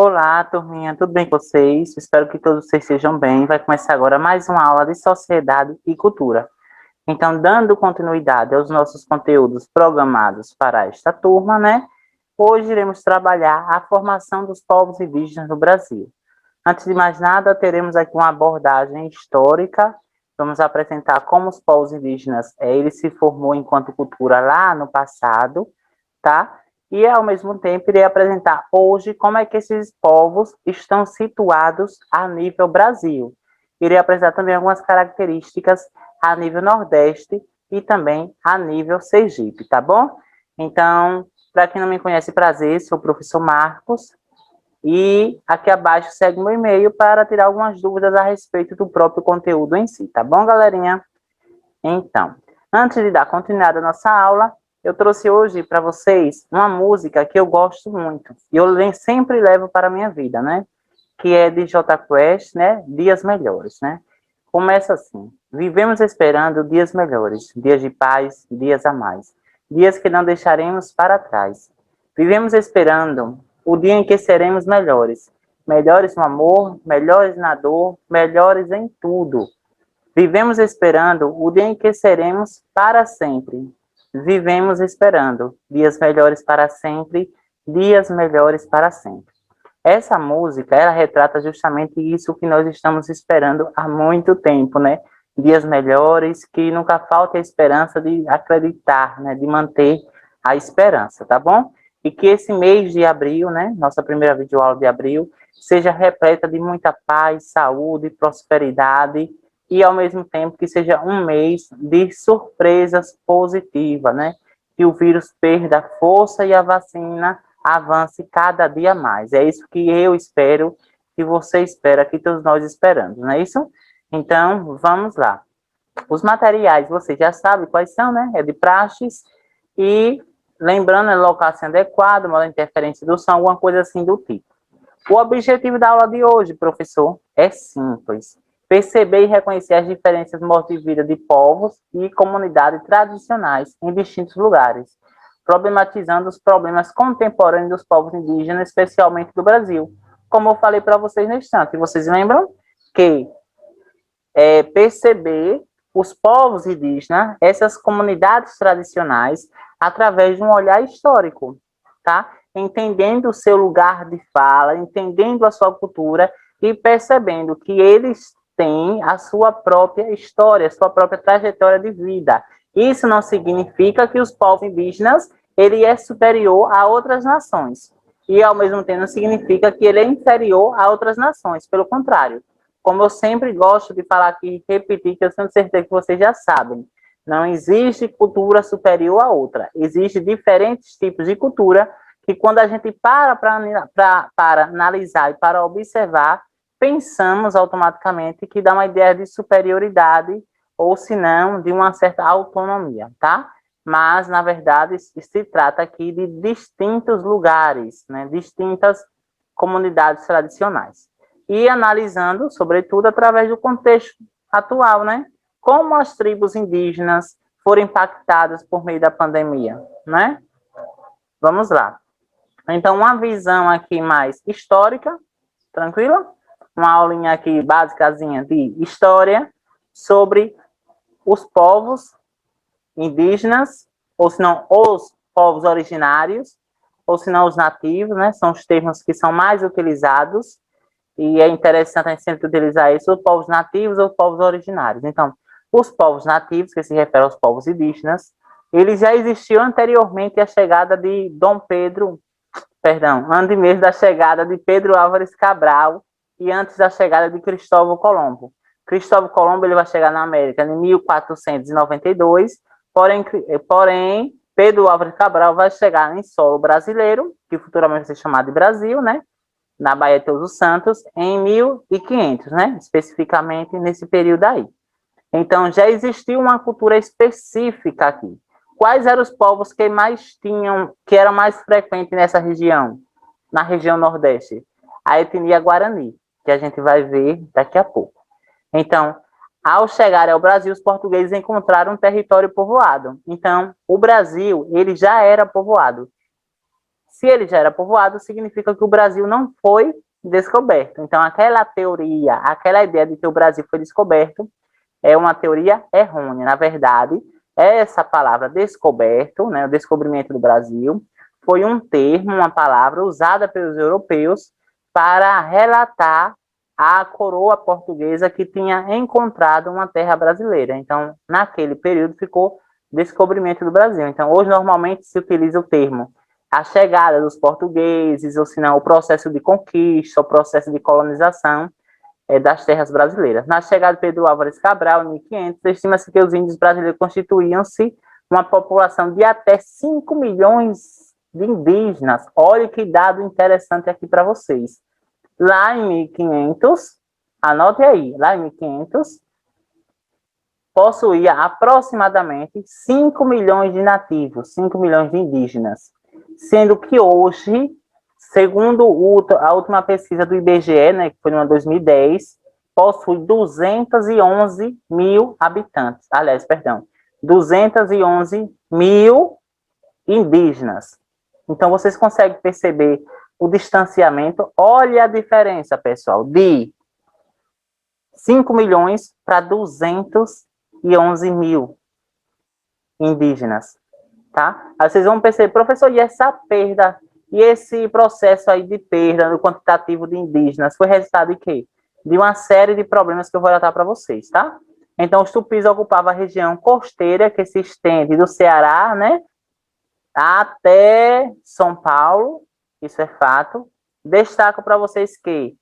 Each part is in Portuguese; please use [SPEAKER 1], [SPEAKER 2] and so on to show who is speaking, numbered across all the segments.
[SPEAKER 1] Olá, turminha, tudo bem com vocês? Espero que todos vocês estejam bem. Vai começar agora mais uma aula de Sociedade e Cultura. Então, dando continuidade aos nossos conteúdos programados para esta turma, né? Hoje iremos trabalhar a formação dos povos indígenas no Brasil. Antes de mais nada, teremos aqui uma abordagem histórica. Vamos apresentar como os povos indígenas, ele se formou enquanto cultura lá no passado, tá? E, ao mesmo tempo, irei apresentar hoje como é que esses povos estão situados a nível Brasil. Irei apresentar também algumas características a nível Nordeste e também a nível Sergipe, tá bom? Então, para quem não me conhece, prazer, sou o professor Marcos, e aqui abaixo segue meu e-mail para tirar algumas dúvidas a respeito do próprio conteúdo em si, tá bom, galerinha? Então, antes de dar continuidade à nossa aula, eu trouxe hoje para vocês uma música que eu gosto muito, e eu sempre levo para a minha vida, né? Que é de Jota Quest, né? Dias Melhores, né? Começa assim: vivemos esperando dias melhores, dias de paz, dias a mais, dias que não deixaremos para trás. Vivemos esperando o dia em que seremos melhores, melhores no amor, melhores na dor, melhores em tudo. Vivemos esperando o dia em que seremos para sempre. Vivemos esperando dias melhores para sempre, dias melhores para sempre. Essa música, ela retrata justamente isso que nós estamos esperando há muito tempo, né? Dias melhores, que nunca falta a esperança de acreditar, né? De manter a esperança, tá bom? E que esse mês de abril, né? Nossa primeira videoaula de abril, seja repleta de muita paz, saúde, prosperidade e, ao mesmo tempo, que seja um mês de surpresas positivas, né? Que o vírus perda a força e a vacina avance cada dia mais. É isso que eu espero, que você espera, que todos nós esperamos, não é isso? Então, vamos lá. Os materiais, você já sabe quais são, né? É de praxes e, lembrando, é locação adequada, uma interferência do som, alguma coisa assim do tipo. O objetivo da aula de hoje, professor, é simples: perceber e reconhecer as diferenças no modo de vida de povos e comunidades tradicionais em distintos lugares, problematizando os problemas contemporâneos dos povos indígenas, especialmente do Brasil. Como eu falei para vocês no instante, vocês lembram que perceber os povos indígenas, essas comunidades tradicionais, através de um olhar histórico, tá? Entendendo o seu lugar de fala, entendendo a sua cultura e percebendo que eles têm a sua própria história, a sua própria trajetória de vida. Isso não significa que os povos indígenas ele é superior a outras nações. E, ao mesmo tempo, não significa que ele é inferior a outras nações. Pelo contrário, como eu sempre gosto de falar aqui e repetir, que eu tenho certeza que vocês já sabem, não existe cultura superior a outra. Existem diferentes tipos de cultura que, quando a gente para analisar e para observar, pensamos automaticamente que dá uma ideia de superioridade ou, se não, de uma certa autonomia, tá? Mas, na verdade, se trata aqui de distintos lugares, né? Distintas comunidades tradicionais. E analisando, sobretudo, através do contexto atual, né? Como as tribos indígenas foram impactadas por meio da pandemia, né? Vamos lá. Então, uma visão aqui mais histórica, tranquila? Uma aulinha aqui básicazinha de história sobre os povos indígenas, ou se não, os povos originários, ou se não, os nativos, né? São os termos que são mais utilizados, e é interessante a gente sempre utilizar isso, os povos nativos ou os povos originários. Então, os povos nativos, que se refere aos povos indígenas, eles já existiam anteriormente à chegada de Dom Pedro, perdão, antes mesmo da chegada de Pedro Álvares Cabral e antes da chegada de Cristóvão Colombo. Cristóvão Colombo ele vai chegar na América em 1492, porém Pedro Álvares Cabral vai chegar em solo brasileiro, que futuramente vai ser chamado de Brasil, né? Na Baía de Todos os Santos, em 1500, né? Especificamente nesse período aí. Então, já existiu uma cultura específica aqui. Quais eram os povos que mais tinham, que eram mais frequentes nessa região? Na região Nordeste? A etnia Guarani, que a gente vai ver daqui a pouco. Então, ao chegar ao Brasil, os portugueses encontraram um território povoado. Então, o Brasil, ele já era povoado. Se ele já era povoado, significa que o Brasil não foi descoberto. Então, aquela teoria, aquela ideia de que o Brasil foi descoberto, é uma teoria errônea. Na verdade, essa palavra descoberto, né, o descobrimento do Brasil, foi um termo, uma palavra usada pelos europeus para relatar a coroa portuguesa que tinha encontrado uma terra brasileira. Então, naquele período, ficou descobrimento do Brasil. Então, hoje, normalmente, se utiliza o termo a chegada dos portugueses, ou se não, o processo de conquista, o processo de colonização das terras brasileiras. Na chegada de Pedro Álvares Cabral, em 1500, estima-se que os índios brasileiros constituíam-se uma população de até 5 milhões de indígenas. Olha que dado interessante aqui para vocês. Lá em 1500, anote aí, lá em 1500, possuía aproximadamente 5 milhões de nativos, 5 milhões de indígenas, sendo que hoje, segundo a última pesquisa do IBGE, né, que foi em 2010, possui 211 mil habitantes. Aliás, perdão, 211 mil indígenas. Então, vocês conseguem perceber o distanciamento? Olha a diferença, pessoal, de 5 milhões para 211 mil indígenas, tá? Aí vocês vão perceber, professor, e essa perda, e esse processo aí de perda no quantitativo de indígenas foi resultado de quê? De uma série de problemas que eu vou relatar para vocês, tá? Então, os tupis ocupavam a região costeira que se estende do Ceará, né, até São Paulo, isso é fato. Destaco para vocês que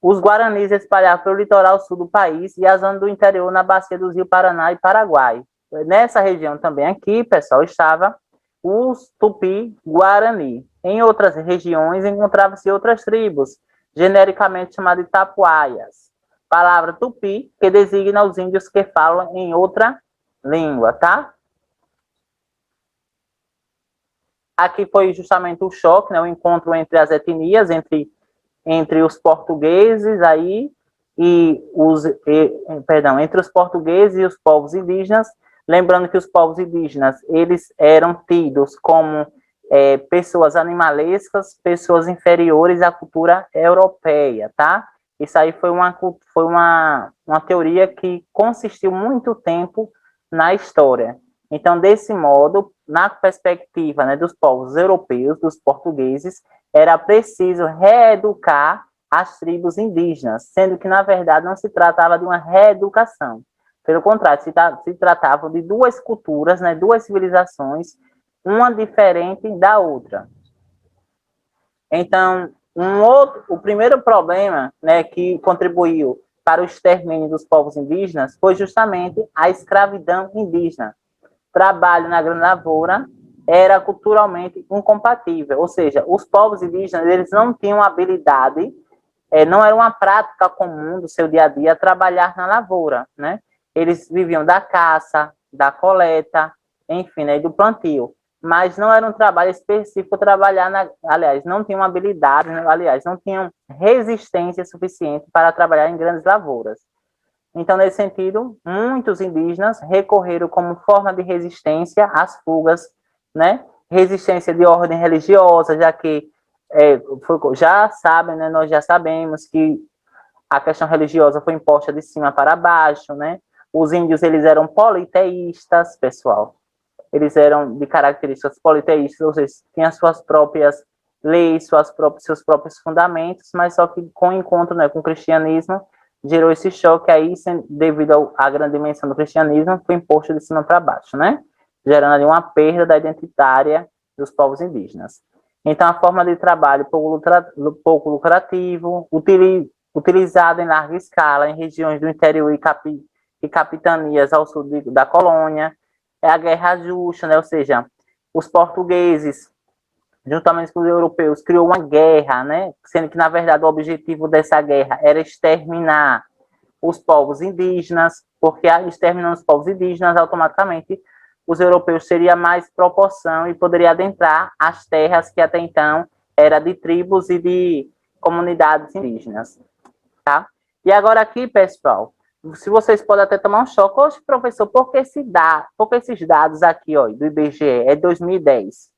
[SPEAKER 1] os guaranis espalhavam pelo litoral sul do país e a zona do interior na bacia dos rios Paraná e Paraguai. Nessa região também aqui, pessoal, estava os tupi-guarani. Em outras regiões encontravam-se outras tribos, genericamente chamadas de tapuaias. Palavra tupi, que designa os índios que falam em outra língua, tá? Aqui foi justamente o choque, né, o encontro entre as etnias, entre os portugueses aí entre os portugueses e os povos indígenas, lembrando que os povos indígenas, eles eram tidos como pessoas animalescas, pessoas inferiores à cultura europeia, tá? Isso aí foi uma teoria que consistiu muito tempo na história. Então, desse modo, na perspectiva, né, dos povos europeus, dos portugueses, era preciso reeducar as tribos indígenas, sendo que, na verdade, não se tratava de uma reeducação. Pelo contrário, se tratava de duas culturas, né, duas civilizações, uma diferente da outra. Então, o primeiro problema, né, que contribuiu para o extermínio dos povos indígenas foi justamente a escravidão indígena. Trabalho na grande lavoura era culturalmente incompatível, ou seja, os povos indígenas, eles não tinham habilidade, não era uma prática comum do seu dia a dia trabalhar na lavoura, né? Eles viviam da caça, da coleta, enfim, né, do plantio, mas não era um trabalho específico aliás, não tinham habilidade, né, aliás, não tinham resistência suficiente para trabalhar em grandes lavouras. Então, nesse sentido, muitos indígenas recorreram como forma de resistência às fugas, né? Resistência de ordem religiosa, já que já sabem, né? Nós já sabemos que a questão religiosa foi imposta de cima para baixo, né? Os índios, eles eram politeístas, pessoal. Eles eram de características politeístas, ou seja, tinham suas próprias leis, seus próprios fundamentos, mas só que com o encontro, né, com o cristianismo, gerou esse choque aí, devido à grande dimensão do cristianismo, foi imposto de cima para baixo, né? Gerando ali uma perda da identitária dos povos indígenas. Então, a forma de trabalho pouco lucrativo, utilizado em larga escala em regiões do interior e capitanias ao sul da colônia, é a guerra justa, né? Ou seja, os portugueses, juntamente com os europeus, criou uma guerra, né? Sendo que, na verdade, o objetivo dessa guerra era exterminar os povos indígenas, porque exterminando os povos indígenas, automaticamente, os europeus teriam mais proporção e poderiam adentrar as terras que até então eram de tribos e de comunidades indígenas, tá? E agora aqui, pessoal, se vocês podem até tomar um choque, oxe, professor, por que esses dados aqui, ó, do IBGE, é 2010?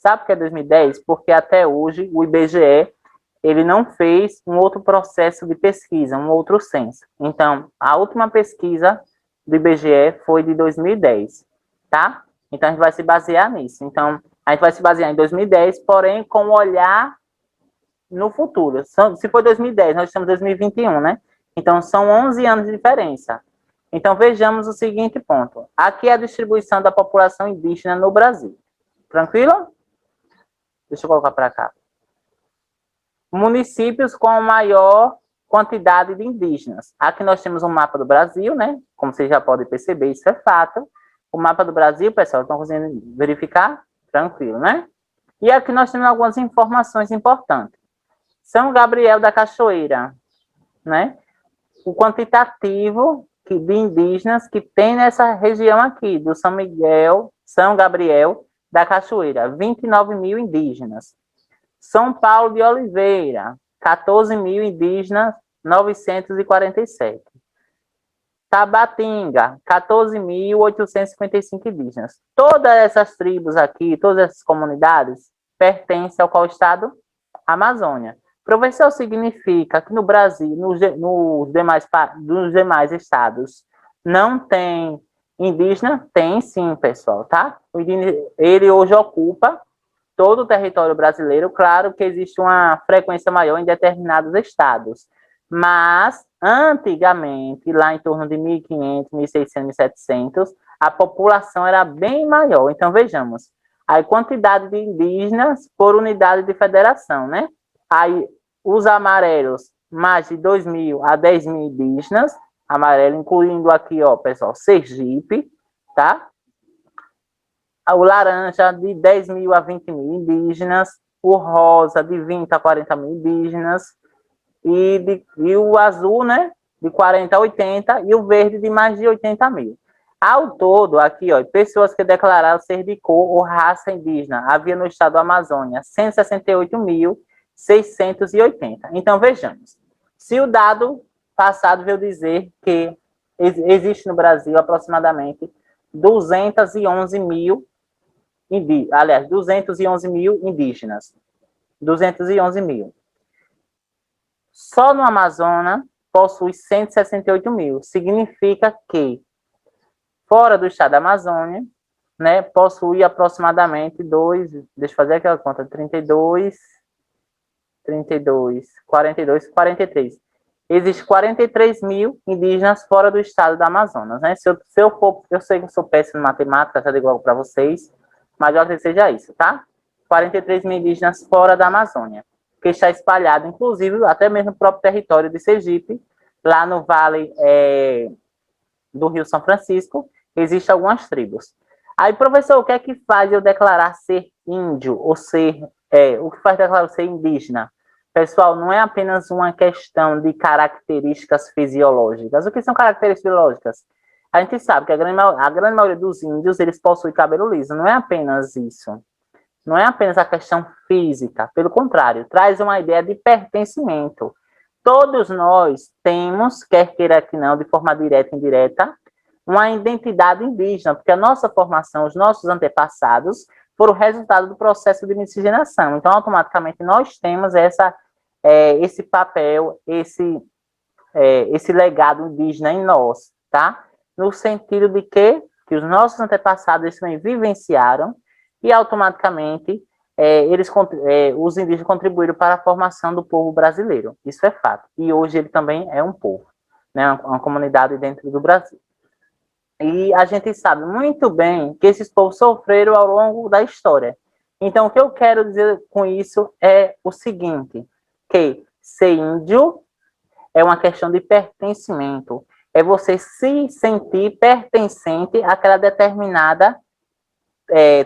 [SPEAKER 1] Sabe por que é 2010? Porque até hoje o IBGE ele não fez um outro processo de pesquisa, um outro censo. Então, a última pesquisa do IBGE foi de 2010, tá? Então, a gente vai se basear nisso. Então, a gente vai se basear em 2010, porém, com um olhar no futuro. Se for 2010, nós estamos em 2021, né? Então, são 11 anos de diferença. Então, vejamos o seguinte ponto. Aqui é a distribuição da população indígena no Brasil. Tranquilo? Deixa eu colocar para cá. Municípios com maior quantidade de indígenas. Aqui nós temos um mapa do Brasil, né? Como vocês já podem perceber, isso é fato. O mapa do Brasil, pessoal, estão conseguindo verificar? Tranquilo, né? E aqui nós temos algumas informações importantes. São Gabriel da Cachoeira, né? O quantitativo de indígenas que tem nessa região aqui, do São Gabriel da Cachoeira, 29 mil indígenas. São Paulo de Oliveira, 14 mil indígenas, 947. Tabatinga, 14.855 indígenas. Todas essas tribos aqui, todas essas comunidades, pertencem ao qual estado? Amazônia. Professor, significa que no Brasil, nos demais estados, não tem indígena? Tem sim, pessoal, tá? Ele hoje ocupa todo o território brasileiro. Claro que existe uma frequência maior em determinados estados, mas antigamente, lá em torno de 1.500, 1.600, 1.700, a população era bem maior. Então, vejamos, a quantidade de indígenas por unidade de federação, né? Aí, os amarelos, mais de 2.000 a 10.000 indígenas, amarelo, incluindo aqui, ó, pessoal, Sergipe, tá? O laranja, de 10.000 a 20.000 indígenas, o rosa, de 20 a 40.000 indígenas, e o azul, né, de 40 a 80, e o verde de mais de 80.000. Ao todo, aqui, ó, pessoas que declararam ser de cor ou raça indígena, havia no estado do Amazônia 168.680. Então, vejamos. Se o dado passado veio dizer que existe no Brasil aproximadamente 211 mil 211 mil indígenas. 211 mil. Só no Amazonas possui 168 mil. Significa que, fora do estado da Amazônia, né, possui aproximadamente deixa eu fazer aquela conta, 42, 42, 43. Existem 43 mil indígenas fora do estado da Amazonas, né? Eu sei que eu sou péssimo em matemática, já digo algo para vocês, mas eu acredito que seja isso, tá? 43 mil indígenas fora da Amazônia, que está espalhado, inclusive, até mesmo no próprio território de Sergipe, lá no vale do Rio São Francisco, existem algumas tribos. Aí, professor, o que é que faz eu declarar ser índio, ou o que faz declarar ser indígena? Pessoal, não é apenas uma questão de características fisiológicas. O que são características fisiológicas? A gente sabe que a grande maioria dos índios, eles possuem cabelo liso. Não é apenas isso. Não é apenas a questão física. Pelo contrário, traz uma ideia de pertencimento. Todos nós temos, quer queira que não, de forma direta e indireta, uma identidade indígena, porque a nossa formação, os nossos antepassados, foram resultado do processo de miscigenação. Então, automaticamente, nós temos esse papel, esse legado indígena em nós, tá? No sentido de que os nossos antepassados eles também vivenciaram e, automaticamente, os indígenas contribuíram para a formação do povo brasileiro. Isso é fato. E hoje ele também é um povo, né? Uma comunidade dentro do Brasil. E a gente sabe muito bem que esses povos sofreram ao longo da história. Então, o que eu quero dizer com isso é o seguinte, que ser índio é uma questão de pertencimento. É você se sentir pertencente àquela determinada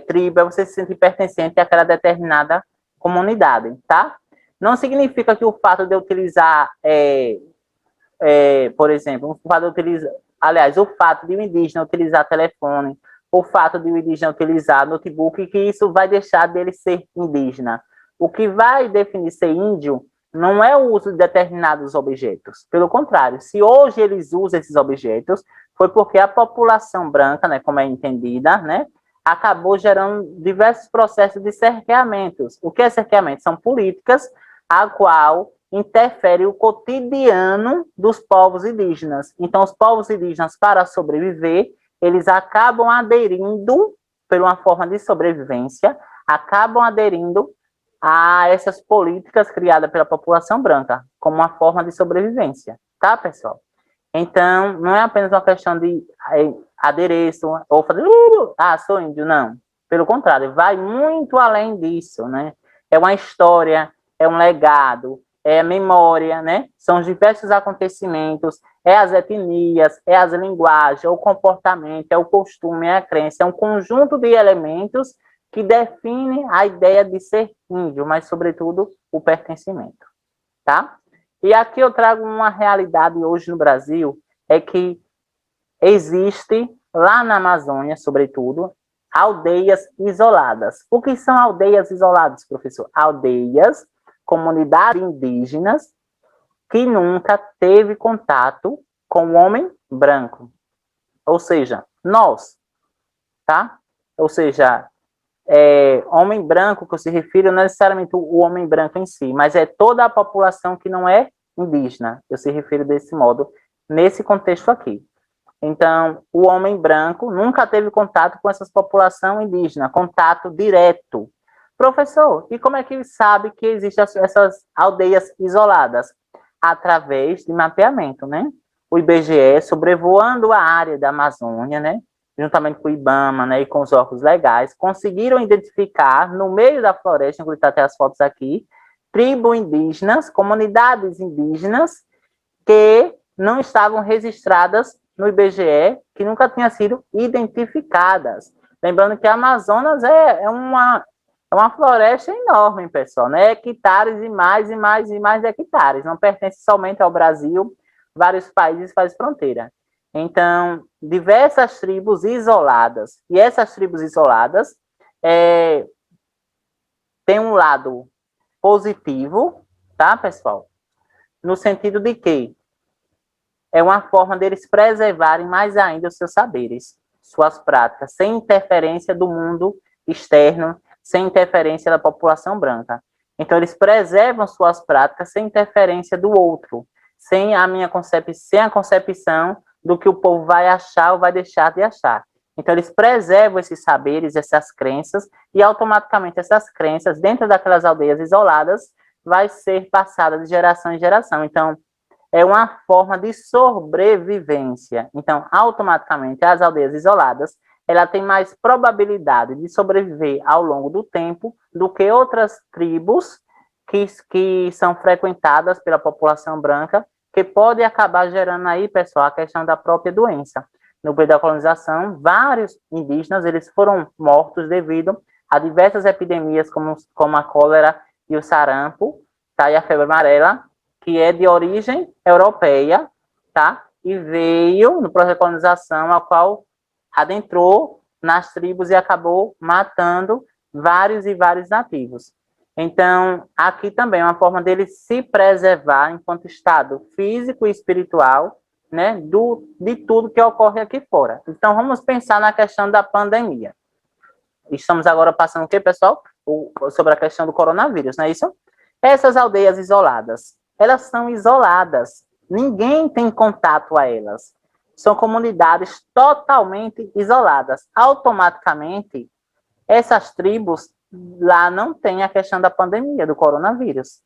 [SPEAKER 1] tribo, é você se sentir pertencente àquela determinada comunidade, tá? Não significa que o fato de eu utilizar, por exemplo, o fato de um indígena utilizar telefone, o fato de um indígena utilizar notebook, que isso vai deixar dele ser indígena. O que vai definir ser índio não é o uso de determinados objetos. Pelo contrário, se hoje eles usam esses objetos, foi porque a população branca, né, como é entendida, né, acabou gerando diversos processos de cerceamentos. O que é cerceamento? São políticas a qual interfere o cotidiano dos povos indígenas. Então, os povos indígenas, para sobreviver, eles acabam aderindo, por uma forma de sobrevivência, acabam aderindo a essas políticas criadas pela população branca, como uma forma de sobrevivência, tá, pessoal? Então, não é apenas uma questão de adereço, ou fazer, sou índio, não. Pelo contrário, vai muito além disso, né? É uma história, é um legado, é a memória, né? São os diversos acontecimentos, é as etnias, é as linguagens, é o comportamento, é o costume, é a crença, é um conjunto de elementos que define a ideia de ser índio, mas, sobretudo, o pertencimento, tá? E aqui eu trago uma realidade hoje no Brasil, é que existe, lá na Amazônia, sobretudo, aldeias isoladas. O que são aldeias isoladas, professor? Aldeias, comunidades indígenas, que nunca teve contato com o homem branco. Ou seja, nós, tá? Ou seja, homem branco que eu se refiro não é necessariamente o homem branco em si, mas é toda a população que não é indígena. Eu se refiro desse modo, nesse contexto aqui. Então, o homem branco nunca teve contato com essa população indígena, contato direto. Professor, e como é que ele sabe que existem essas aldeias isoladas? Através de mapeamento, né? O IBGE, sobrevoando a área da Amazônia, né? Juntamente com o IBAMA, né, e com os órgãos legais, conseguiram identificar, no meio da floresta, inclusive até as fotos aqui, tribos indígenas, comunidades indígenas, que não estavam registradas no IBGE, que nunca tinham sido identificadas. Lembrando que a Amazonas é uma floresta enorme, pessoal, né? Hectares e mais e mais e mais hectares. Não pertence somente ao Brasil, vários países fazem fronteira. Então, diversas tribos isoladas. E essas tribos isoladas têm um lado positivo, tá, pessoal? No sentido de que é uma forma deles preservarem mais ainda os seus saberes, suas práticas, sem interferência do mundo externo, sem interferência da população branca. Então, eles preservam suas práticas sem interferência do outro, sem a concepção do que o povo vai achar ou vai deixar de achar. Então, eles preservam esses saberes, essas crenças, e automaticamente essas crenças, dentro daquelas aldeias isoladas, vai ser passada de geração em geração. Então, é uma forma de sobrevivência. Então, automaticamente, as aldeias isoladas, ela tem mais probabilidade de sobreviver ao longo do tempo do que outras tribos que são frequentadas pela população branca, que pode acabar gerando aí, pessoal, a questão da própria doença. No período da colonização, vários indígenas eles foram mortos devido a diversas epidemias, como a cólera e o sarampo, tá? E a febre amarela, que é de origem europeia, tá? E veio no processo de colonização, a qual adentrou nas tribos e acabou matando vários e vários nativos. Então, aqui também é uma forma dele se preservar enquanto estado físico e espiritual, né, de tudo que ocorre aqui fora. Então, vamos pensar na questão da pandemia. Estamos agora passando o quê, pessoal? Sobre a questão do coronavírus, não é isso? Essas aldeias isoladas, elas são isoladas. Ninguém tem contato a elas. São comunidades totalmente isoladas. Automaticamente, essas tribos lá não têm a questão da pandemia, do coronavírus.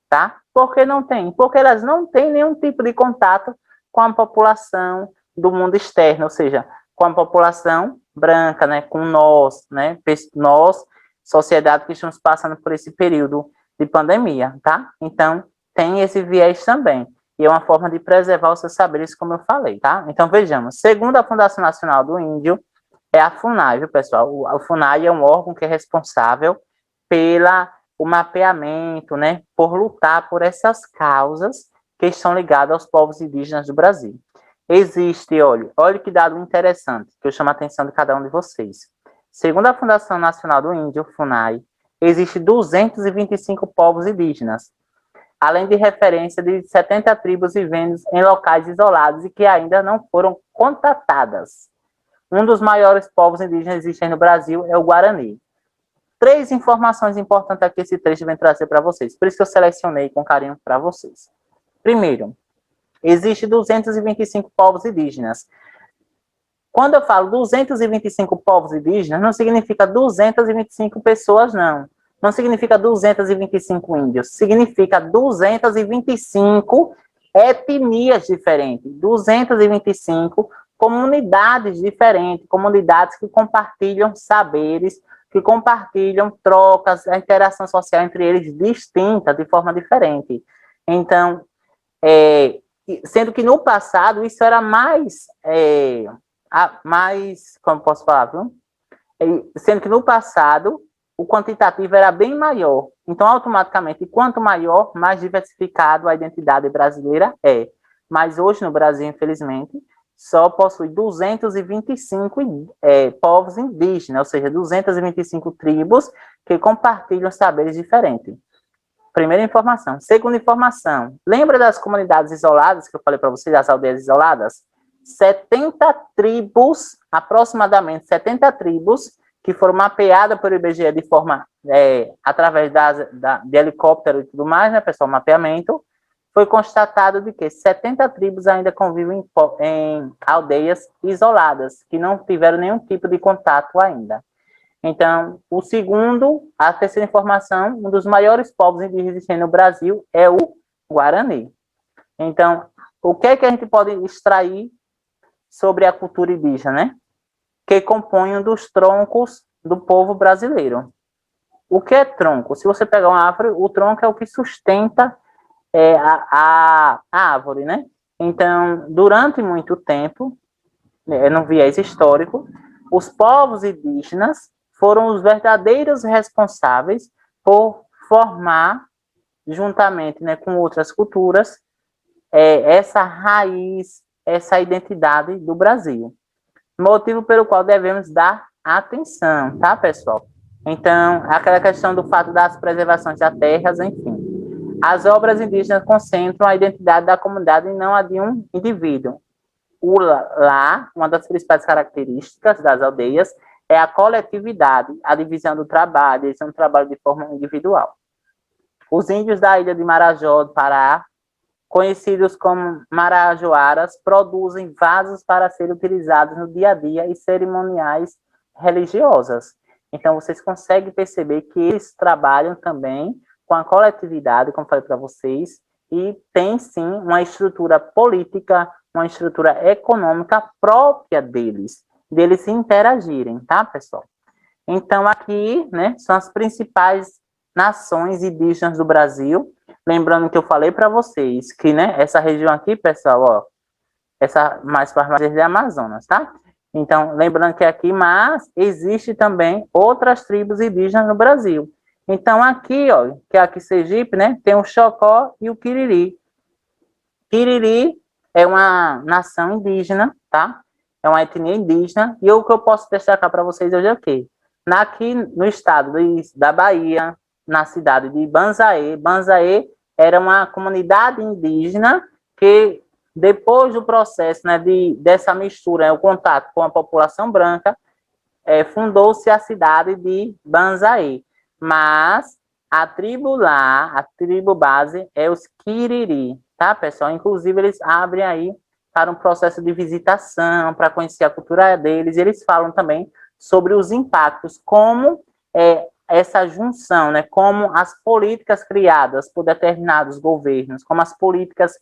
[SPEAKER 1] Tá? Por que não tem? Porque elas não têm nenhum tipo de contato com a população do mundo externo, ou seja, com a população branca, né? Com nós, né? Nós, sociedade que estamos passando por esse período de pandemia, tá? Então, tem esse viés também. E é uma forma de preservar os seus saberes, como eu falei, tá? Então, vejamos. Segundo a Fundação Nacional do Índio, é a FUNAI, viu, pessoal? A FUNAI é um órgão que é responsável o mapeamento, né? Por lutar por essas causas que estão ligadas aos povos indígenas do Brasil. Existe, olha que dado interessante, que eu chamo a atenção de cada um de vocês. Segundo a Fundação Nacional do Índio, FUNAI, existe 225 povos indígenas, além de referência de 70 tribos vivendo em locais isolados e que ainda não foram contatadas. Um dos maiores povos indígenas existentes no Brasil é o Guarani. 3 informações importantes aqui esse trecho vem trazer para vocês. Por isso que eu selecionei com carinho para vocês. Primeiro, existe 225 povos indígenas. Quando eu falo 225 povos indígenas, não significa 225 pessoas, não. Não significa 225 índios. Significa 225 etnias diferentes. 225 comunidades diferentes. Comunidades que compartilham saberes, que compartilham trocas, a interação social entre eles distinta, de forma diferente. Então, sendo que no passado isso era mais, como posso falar, viu? Sendo que no passado o quantitativo era bem maior. Então, automaticamente, quanto maior, mais diversificado a identidade brasileira é. Mas hoje no Brasil, infelizmente, só possui 225 povos indígenas, ou seja, 225 tribos que compartilham saberes diferentes. Primeira informação. Segunda informação. Lembra das comunidades isoladas que eu falei para vocês, das aldeias isoladas? 70 tribos, aproximadamente 70 tribos, que foram mapeadas pelo IBGE de forma, através de helicóptero e tudo mais, né, pessoal, mapeamento, foi constatado de que 70 tribos ainda convivem em aldeias isoladas, que não tiveram nenhum tipo de contato ainda. Então, a terceira informação, um dos maiores povos indígenas existentes no Brasil é o Guarani. Então, o que é que a gente pode extrair sobre a cultura indígena, né? Que compõe um dos troncos do povo brasileiro. O que é tronco? Se você pegar uma árvore, o tronco é o que sustenta a árvore, né? Então, durante muito tempo, no viés histórico, os povos indígenas foram os verdadeiros responsáveis por formar, juntamente, né, com outras culturas, essa raiz, essa identidade do Brasil. Motivo pelo qual devemos dar atenção, tá, pessoal? Então, aquela questão do fato das preservações das terras, enfim. As obras indígenas concentram a identidade da comunidade e não a de um indivíduo. Uma das principais características das aldeias é a coletividade, a divisão do trabalho, eles são um trabalho de forma individual. Os índios da ilha de Marajó, do Pará, conhecidos como marajoaras, produzem vasos para serem utilizados no dia a dia e cerimoniais religiosas. Então, vocês conseguem perceber que eles trabalham também com a coletividade, como falei para vocês, e tem, sim, uma estrutura política, uma estrutura econômica própria deles interagirem, tá, pessoal? Então, aqui, né, são as principais nações indígenas do Brasil. Lembrando que eu falei para vocês que, né, essa região aqui, pessoal, ó, essa mais para mais é Amazonas, tá? Então, lembrando que aqui, mas existe também outras tribos indígenas no Brasil. Então, aqui, ó, que é aqui Sergipe, né, tem o Xocó e o Quiriri. Quiriri é uma nação indígena, tá? É uma etnia indígena. E o que eu posso destacar para vocês hoje é o quê? Aqui no estado da Bahia, na cidade de Banzaê. Banzaê era uma comunidade indígena que, depois do processo, né, dessa mistura, o contato com a população branca, fundou-se a cidade de Banzaê. Mas a tribo lá, a tribo base, é os Quiriri, tá, pessoal? Inclusive, eles abrem aí para um processo de visitação, para conhecer a cultura deles, e eles falam também sobre os impactos, como essa junção, né, como as políticas criadas por determinados governos, como as políticas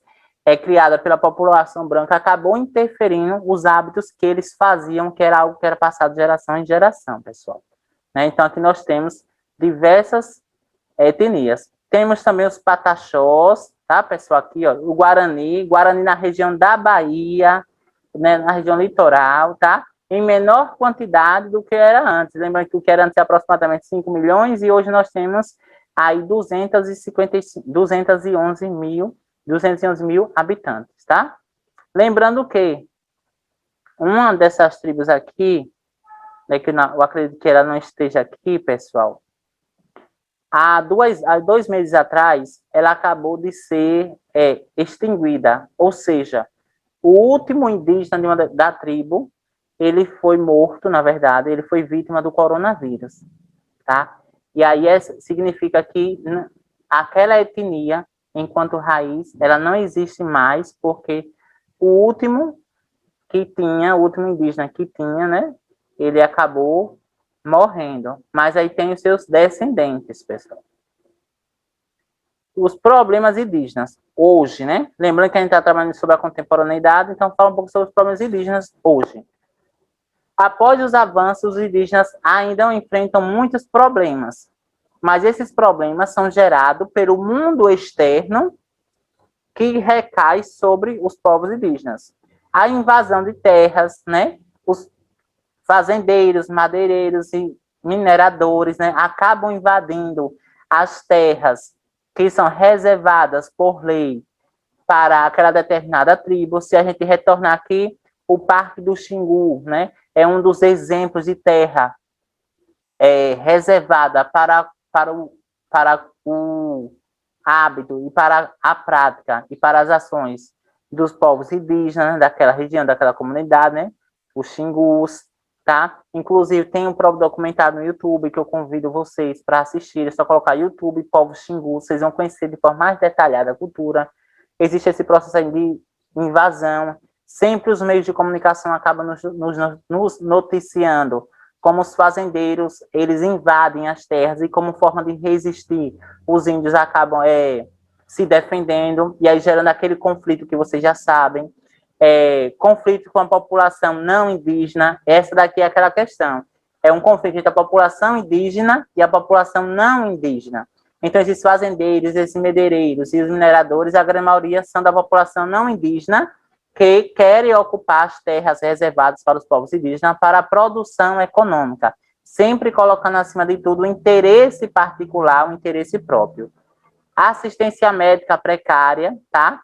[SPEAKER 1] criadas pela população branca acabou interferindo os hábitos que eles faziam, que era algo que era passado de geração em geração, pessoal. Né? Então, aqui nós temos diversas etnias. Temos também os pataxós, tá, pessoal? Aqui, ó, o Guarani na região da Bahia, né, na região litoral, tá? Em menor quantidade do que era antes. Lembrando que o que era antes é aproximadamente 5 milhões e hoje nós temos aí 211 mil habitantes, tá? Lembrando que uma dessas tribos aqui, né, que eu acredito que ela não esteja aqui, pessoal, há 2 meses atrás, ela acabou de ser extinguida, ou seja, o último indígena da tribo ele foi morto, na verdade, ele foi vítima do coronavírus, tá? E aí significa que aquela etnia, enquanto raiz, ela não existe mais, porque o último o último indígena que tinha, né, ele acabou morrendo. Mas aí tem os seus descendentes, pessoal. Os problemas indígenas hoje, né? Lembrando que a gente está trabalhando sobre a contemporaneidade, então fala um pouco sobre os problemas indígenas hoje. Após os avanços, os indígenas ainda enfrentam muitos problemas, mas esses problemas são gerados pelo mundo externo que recai sobre os povos indígenas. A invasão de terras, né? Os fazendeiros, madeireiros e mineradores, né, acabam invadindo as terras que são reservadas por lei para aquela determinada tribo. Se a gente retornar aqui, o Parque do Xingu, né, é um dos exemplos de terra reservada para o hábito e para a prática e para as ações dos povos indígenas daquela região, daquela comunidade, né, os Xingus, tá? Inclusive, tem um próprio documentário no YouTube que eu convido vocês para assistir. É só colocar YouTube, povos Xingu, vocês vão conhecer de forma mais detalhada a cultura. Existe esse processo aí de invasão. Sempre os meios de comunicação acabam nos noticiando como os fazendeiros, eles invadem as terras e como forma de resistir, os índios acabam se defendendo e aí gerando aquele conflito que vocês já sabem, conflito com a população não indígena. Essa daqui é aquela questão. É um conflito entre a população indígena e a população não indígena. Então, esses fazendeiros, esses madeireiros e os mineradores, a grande maioria são da população não indígena, que querem ocupar as terras reservadas para os povos indígenas para a produção econômica, sempre colocando acima de tudo o interesse particular, o interesse próprio. Assistência médica precária, tá?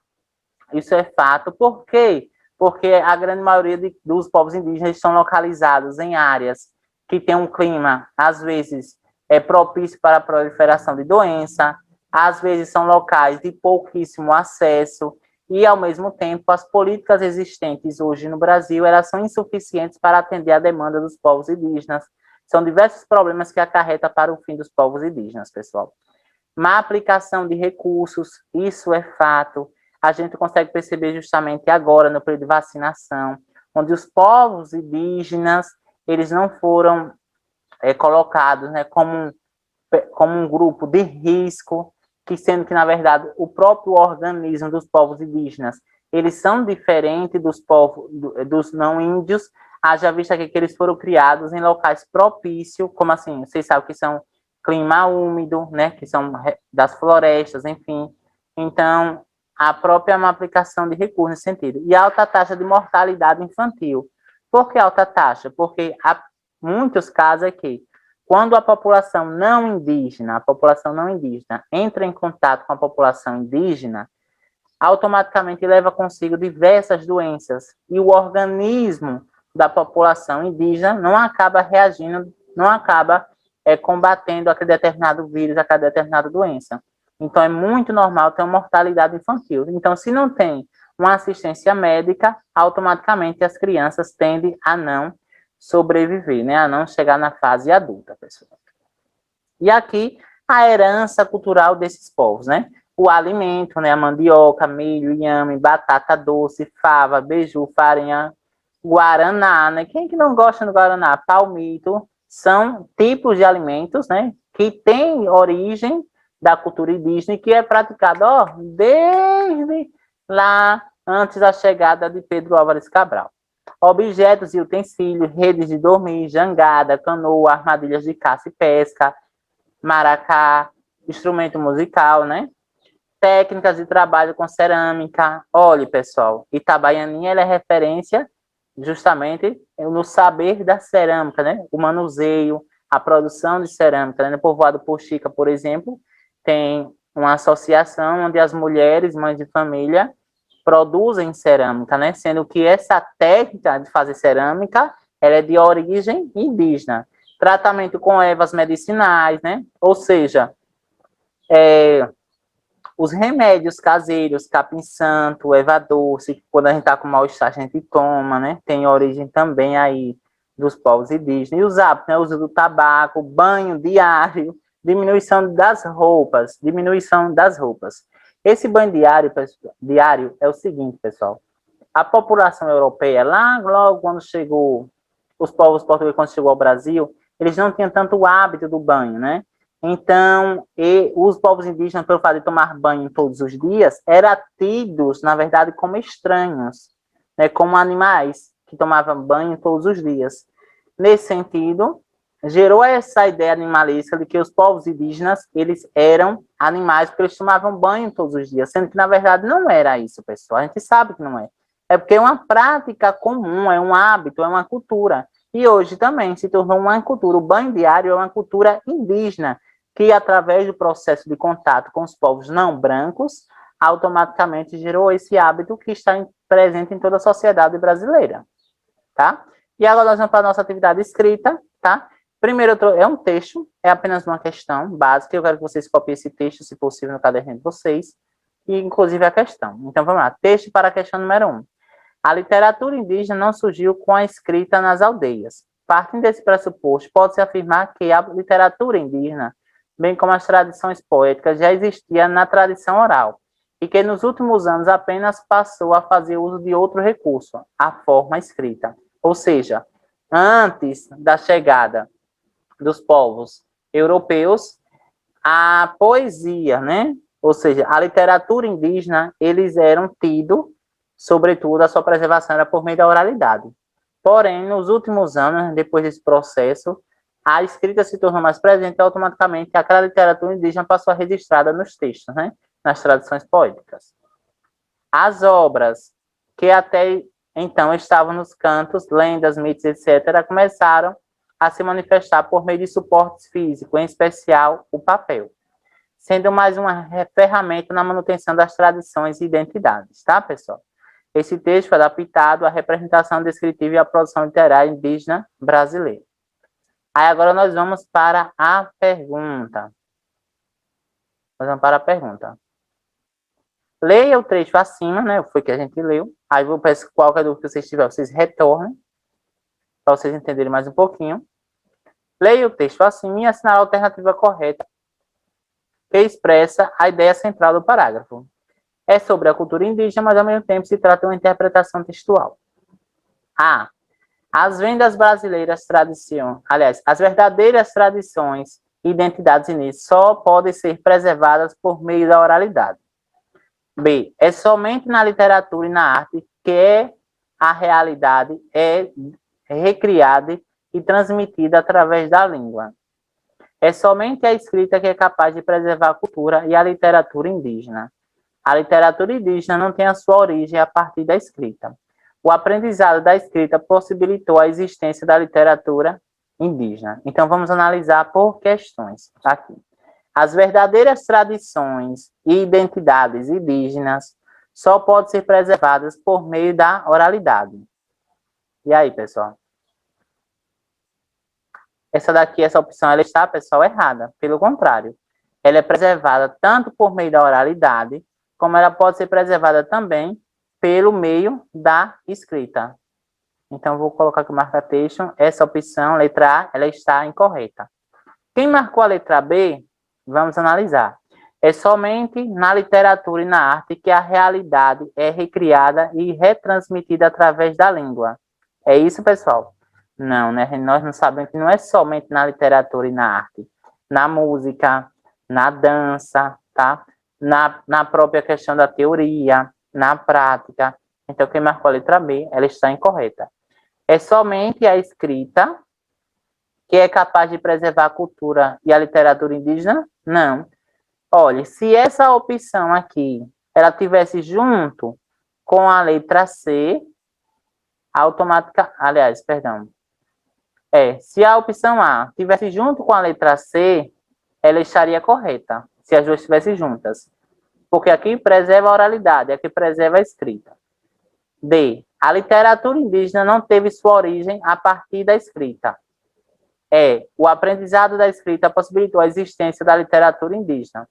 [SPEAKER 1] Isso é fato. Por quê? Porque a grande maioria dos povos indígenas estão localizados em áreas que têm um clima, às vezes, propício para a proliferação de doença, às vezes são locais de pouquíssimo acesso, e, ao mesmo tempo, as políticas existentes hoje no Brasil, elas são insuficientes para atender a demanda dos povos indígenas. São diversos problemas que acarreta para o fim dos povos indígenas, pessoal. Má aplicação de recursos, isso é fato. A gente consegue perceber justamente agora, no período de vacinação, onde os povos indígenas, eles não foram colocados, né, como um grupo de risco, que sendo que, na verdade, o próprio organismo dos povos indígenas, eles são diferentes dos povos, dos não índios, haja vista que eles foram criados em locais propícios, como assim, vocês sabem que são clima úmido, né, que são das florestas, enfim. Então, a própria aplicação de recursos nesse sentido. E alta taxa de mortalidade infantil. Por que alta taxa? Porque há muitos casos aqui, quando a população não indígena entra em contato com a população indígena, automaticamente leva consigo diversas doenças e o organismo da população indígena não acaba reagindo, não acaba combatendo aquele determinado vírus, aquela determinada doença. Então, é muito normal ter uma mortalidade infantil. Então, se não tem uma assistência médica, automaticamente as crianças tendem a não sobreviver, né? A não chegar na fase adulta, pessoal. E aqui, a herança cultural desses povos, né? O alimento, né? A mandioca, milho, inhame, batata doce, fava, beiju, farinha, guaraná, né? Quem que não gosta do guaraná? Palmito, são tipos de alimentos, né? Que têm origem da cultura indígena e que é praticado, desde lá antes da chegada de Pedro Álvares Cabral. Objetos e utensílios, redes de dormir, jangada, canoa, armadilhas de caça e pesca, maracá, instrumento musical, né? Técnicas de trabalho com cerâmica. Olha, pessoal, Itabaianinha ela é referência justamente no saber da cerâmica, né? O manuseio, a produção de cerâmica. Né? No povoado Poxica, por exemplo, tem uma associação onde as mulheres, mães de família, produzem cerâmica, né? Sendo que essa técnica de fazer cerâmica, ela é de origem indígena. Tratamento com ervas medicinais, né? Ou seja, Os remédios caseiros, capim-santo, erva-doce, quando a gente está com mal-estar, a gente toma, né? Tem origem também aí dos povos indígenas. E os hábitos, né? O uso do tabaco, banho diário, diminuição das roupas, Esse banho diário é o seguinte, pessoal. A população europeia, lá logo quando chegou, os povos portugueses, quando chegou ao Brasil, eles não tinham tanto o hábito do banho, né? Então, os povos indígenas, pelo fato de tomar banho todos os dias, eram tidos, na verdade, como estranhos, né? Como animais que tomavam banho todos os dias. Nesse sentido, gerou essa ideia animalística de que os povos indígenas, eles eram animais porque eles tomavam banho todos os dias, sendo que, na verdade, não era isso, pessoal. A gente sabe que não é. É porque é uma prática comum, é um hábito, é uma cultura. E hoje também se tornou uma cultura. O banho diário é uma cultura indígena, que, através do processo de contato com os povos não brancos, automaticamente gerou esse hábito que está presente em toda a sociedade brasileira, tá? E agora nós vamos para a nossa atividade escrita, tá? Primeiro é um texto, é apenas uma questão básica. Eu quero que vocês copiem esse texto, se possível, no caderno de vocês, e inclusive a questão. Então vamos lá, texto para a questão número 1. A literatura indígena não surgiu com a escrita nas aldeias. Partindo desse pressuposto, pode-se afirmar que a literatura indígena, bem como as tradições poéticas, já existia na tradição oral, e que nos últimos anos apenas passou a fazer uso de outro recurso, a forma escrita. Ou seja, antes da chegada dos povos europeus, a poesia, né? Ou seja, a literatura indígena, eles eram tidos, sobretudo, a sua preservação era por meio da oralidade. Porém, nos últimos anos, depois desse processo, a escrita se tornou mais presente e automaticamente aquela literatura indígena passou a registrada nos textos, né? Nas tradições poéticas. As obras que até então estavam nos cantos, lendas, mitos, etc., começaram a se manifestar por meio de suportes físicos, em especial o papel, sendo mais uma ferramenta na manutenção das tradições e identidades, tá, pessoal? Esse texto foi adaptado à representação descritiva e à produção literária indígena brasileira. Aí agora nós vamos para a pergunta. Leia o trecho acima, né? Foi que a gente leu. Aí eu peço que qualquer dúvida que vocês tiverem, vocês retornem, para vocês entenderem mais um pouquinho. Leia o texto acima e assinar a alternativa correta, que expressa a ideia central do parágrafo. É sobre a cultura indígena, mas ao mesmo tempo se trata de uma interpretação textual. A. As vendas brasileiras as verdadeiras tradições e identidades indígenas só podem ser preservadas por meio da oralidade. B. É somente na literatura e na arte que a realidade é recriada e transmitida através da língua. É somente a escrita que é capaz de preservar a cultura e a literatura indígena. A literatura indígena não tem a sua origem a partir da escrita. O aprendizado da escrita possibilitou a existência da literatura indígena. Então, vamos analisar por questões aqui. As verdadeiras tradições e identidades indígenas só podem ser preservadas por meio da oralidade. E aí, pessoal? Essa opção, ela está, pessoal, errada. Pelo contrário, ela é preservada tanto por meio da oralidade, como ela pode ser preservada também pelo meio da escrita. Então, vou colocar aqui o marca-texto. Essa opção, letra A, ela está incorreta. Quem marcou a letra B, vamos analisar. É somente na literatura e na arte que a realidade é recriada e retransmitida através da língua. É isso, pessoal? Não, né? Nós não sabemos que não é somente na literatura e na arte. Na música, na dança, tá? Na própria questão da teoria, na prática. Então, quem marcou a letra B, ela está incorreta. É somente a escrita que é capaz de preservar a cultura e a literatura indígena? Não. Olha, se essa opção aqui, ela tivesse junto com a letra C, se a opção A tivesse junto com a letra C, ela estaria correta, se as duas estivessem juntas. Porque aqui preserva a oralidade, aqui preserva a escrita. D. A literatura indígena não teve sua origem a partir da escrita. O aprendizado da escrita possibilitou a existência da literatura indígena.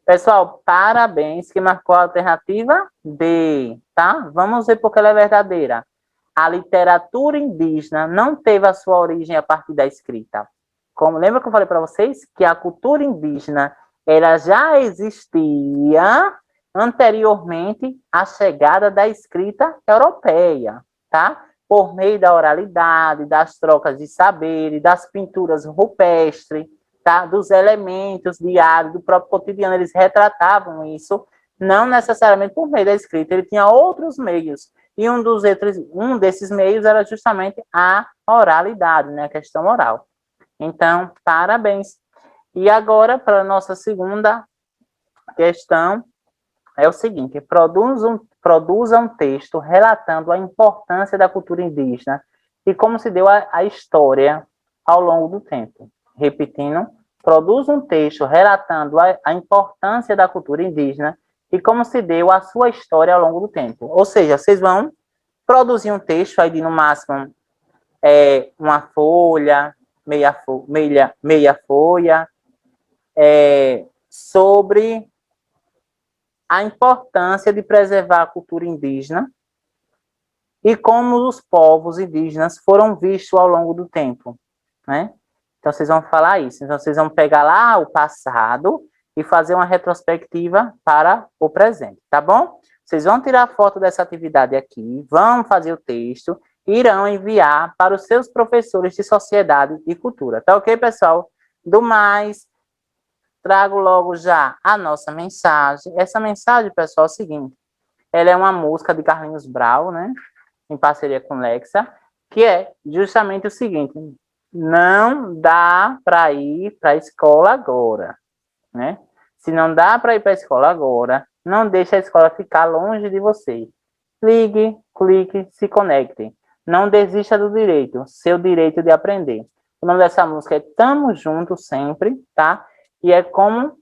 [SPEAKER 1] Pessoal, parabéns, que marcou a alternativa D, tá? Vamos ver porque ela é verdadeira. A literatura indígena não teve a sua origem a partir da escrita. Como lembra que eu falei para vocês que a cultura indígena ela já existia anteriormente à chegada da escrita europeia, tá? Por meio da oralidade, das trocas de saberes, das pinturas rupestres, tá? Dos elementos diários, do próprio cotidiano, eles retratavam isso, não necessariamente por meio da escrita, ele tinha outros meios, e um desses meios era justamente a oralidade, né? A questão oral. Então, parabéns. E agora, para a nossa segunda questão, é o seguinte: produza um texto relatando a importância da cultura indígena e como se deu a história ao longo do tempo. Repetindo, produza um texto relatando a importância da cultura indígena e como se deu a sua história ao longo do tempo. Ou seja, vocês vão produzir um texto aí de, no máximo, uma folha, meia folha, sobre a importância de preservar a cultura indígena e como os povos indígenas foram vistos ao longo do tempo, né? Então, vocês vão falar isso. Então, vocês vão pegar lá o passado e fazer uma retrospectiva para o presente, tá bom? Vocês vão tirar foto dessa atividade aqui, vão fazer o texto e irão enviar para os seus professores de sociedade e cultura. Tá ok, pessoal? Do mais, trago logo já a nossa mensagem. Essa mensagem, pessoal, é o seguinte: ela é uma música de Carlinhos Brau, né? Em parceria com Lexa, que é justamente o seguinte: não dá para ir para a escola agora, né? Se não dá para ir para a escola agora, não deixe a escola ficar longe de você. Ligue, clique, se conecte. Não desista do direito, seu direito de aprender. O nome dessa música é Tamo Junto Sempre, tá? E é como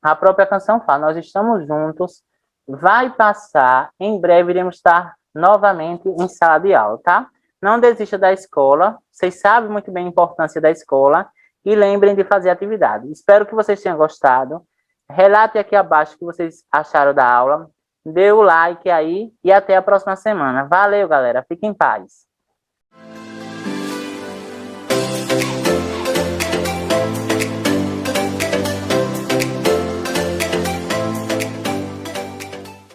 [SPEAKER 1] a própria canção fala: nós estamos juntos, vai passar, em breve iremos estar novamente em sala de aula, tá? Não desista da escola, vocês sabem muito bem a importância da escola e lembrem de fazer atividade. Espero que vocês tenham gostado. Relate aqui abaixo o que vocês acharam da aula. Dê o like aí e até a próxima semana. Valeu, galera. Fiquem em paz.